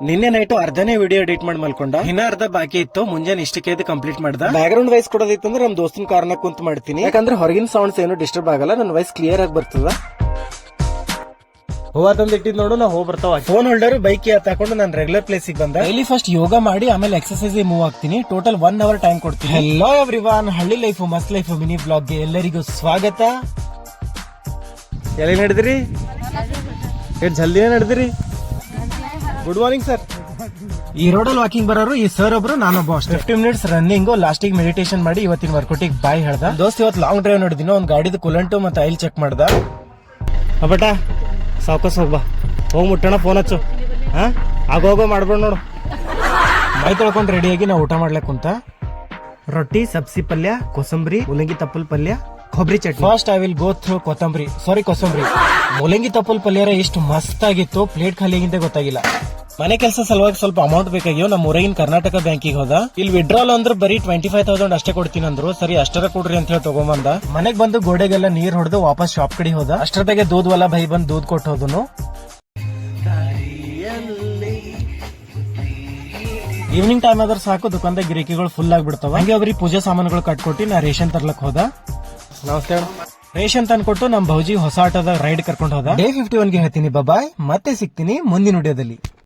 ನಿನ್ನೆ night ಅರ್ಧನೇ video edit ಮಾಡಿ ಮಲ್ಕೊಂಡ, ಇನ್ನ ಅರ್ಧ ಬಾಕಿ ಇತ್ತು. ಮುಂಜಾನೆ ಇಷ್ಟಕ್ಕೆ ಕಂಪ್ಲೀಟ್ ಮಾಡ್ದ. ಬ್ಯಾಕ್ ಗ್ರೌಂಡ್ ವಾಯ್ಸ್ ಕೊಡೋದಿತ್ತಂದ್ರೆ ನಮ್ ದೋಸ್ತನ ಕಾರಣ ಕುಂತ ಮಾಡ್ತೀನಿ, ಯಾಕಂದ್ರೆ ಹೊರಗಿನ ಸೌಂಡ್ಸ್ ಏನು ಡಿಸ್ಟರ್ಬ್ ಆಗಲ್ಲ, ನನ್ನ ವಾಯ್ಸ್ ಕ್ಲಿಯರ್ ಆಗಿ ಬರ್ತದ. ಹೂವ ತಂದ್ ಇಟ್ಟಿದ್ ನೋಡು, ನಾ ಹೋಗ್ ಬರ್ತಾವ. ಫೋನ್ ಹೋಲ್ಡರ್ ಬೈಕ್ ತಕೊಂಡು ನಾನು ರೆಗ್ಯುಲರ್ ಪ್ಲೇಸಿಗೆ ಬಂದ. ಡೈಲಿ ಫಸ್ಟ್ ಯೋಗ ಮಾಡಿ ಆಮೇಲೆ ಎಕ್ಸರ್ಸೈಸ್ ಮೂವ್ ಆಗ್ತೀನಿ. ಟೋಟಲ್ 1 hour ಟೈಮ್ ಕೊಡ್ತೀನಿ. ಹೆಲೋ ಎವ್ರಿವನ್, ಹಳ್ಳಿ ಲೈಫ್ ಮಸ್ತ್ ಲೈಫ್ ಮಿನಿ ಬ್ಲಾಗ್ ಗೆ ಎಲ್ಲರಿಗೂ ಸ್ವಾಗತ. ಎಲ್ಲಿ ನಡೆದ್ರಿ? ಎಷ್ಟು ಜಲ್ದಿನೇ ನಡೆದ್ರಿ? Good morning sir. ಈ ರೋಡಲ್ಲಿ ವಾಕಿಂಗ್ ಬರೋರು ಈ ಸರ್ ಒಬ್ರು, ನಾನೊಬ್ಬ. 50 minutes ರನ್ನಿಂಗ್, ಲಾಸ್ಟಿಗೆ ಮೆಡಿಟೇಷನ್ ಮಾಡಿ ಇವತ್ತಿನ ವರ್ಕೌಟಿಗೆ ಬಾಯ್ ಹೇಳ್ದ. ದೋಸ್ತ್ ಇವತ್ತು ಲಾಂಗ್ ಡ್ರೈವ್ ನೋಡಿದಿನ, ಒಂದ್ ಗಾಡಿದ ಕುಲಂಟು ಮತ್ತೆ ಆಯಿಲ್ ಚೆಕ್ ಮಾಡ್ದ. ಬಟ ಸಾವ್ಕಾಸ್ ಹೋಗ್ಬಾ, ಹೋಗ್ ಮುಟ್ಟಣ, ಫೋನ್ ಹಚ್ಚು. ಆಗೋಗೋ ಮಾಡ್ಬೇಡ ನೋಡು. ಮೈ ತೊಳ್ಕೊಂಡ್ ರೆಡಿಯಾಗಿ ನಾವು ಊಟ ಮಾಡ್ಲಕ್ ಕುಂತ. ರೊಟ್ಟಿ, ಸಬ್ಸಿ ಪಲ್ಯ, ಕೋಸಂಬರಿ, ಮೂಲಂಗಿ ತಪ್ಪಲ್ ಪಲ್ಯ, ಕೊಬ್ಬರಿ chutney. First I will go through kosambari. ಮೂಲಂಗಿ ತಪ್ಪಲ್ ಪಲ್ಯ ಎಷ್ಟು ಮಸ್ತ್ ಆಗಿತ್ತು, ಪ್ಲೇಟ್ ಖಾಲಿ ಆಗಿಂತ ಗೊತ್ತಾಗಿಲ್ಲ. ಮನೆ ಕೆಲಸ ಸಲುವಾಗಿ ಸ್ವಲ್ಪ ಅಮೌಂಟ್ ಬೇಕಾಗಿಯೋ. ನಮ್ಮ ಊರಾಗಿನ ಕರ್ನಾಟಕ ಬ್ಯಾಂಕಿಗೆ ಹೋದ. ಇಲ್ಲಿ ವಿಡ್ರಾಲ್ ಅಂದ್ರೆ ಬರೀ 25,000 ಅಷ್ಟೇ ಕೊಡ್ತೀನಿ ಅಂದ್ರು. ಸರಿ ಅಷ್ಟರ ಕೊಡ್ರಿ ಅಂತ ಹೇಳಿ ತಗೊಂಬಂದ. ಮನೆಗ್ ಬಂದು ಗೋಡೆಗೆಲ್ಲ ನೀರ್ ಹೊಡೆದು ವಾಪಸ್ ಶಾಪ್ ಕಡೆ ಹೋದ. ಅಷ್ಟರದಾಗೆ ದೂದ್ ವಾಲ ಭೈ ಬಂದು ದೂದ್ ಕೊಟ್ಟು ಹೋದನು. ಈವ್ನಿಂಗ್ ಟೈಮ್ ಆದ್ರೆ ಸಾಕು, ದುಕಾನ್ದಾಗ ಗಿರಾಕಿಗಳು ಫುಲ್ ಆಗಿಬಿಡ್ತಾವ. ಹಂಗೆ ಅವ್ರಿಗೆ ಪೂಜಾ ಸಾಮಾನುಗಳು ಕಟ್ಕೊಟ್ಟು ನಾ ರೇಷನ್ ತರ್ಲಕ್ ಹೋದ. ನಮಸ್ತೆ. ರೇಷನ್ ತಂದ್ಕೊಟ್ಟು ನಮ್ ಭೌಜಿ ಹೊಸ ಆಟೋದಾಗ ರೈಡ್ ಕರ್ಕೊಂಡು ಹೋದ. Day 51 ಗೆ ಹೇಳ್ತೀನಿ ಬಾಯ್, ಮತ್ತೆ ಸಿಗ್ತೀನಿ ಮುಂದಿನ ವಿಡಿಯೋದಲ್ಲಿ.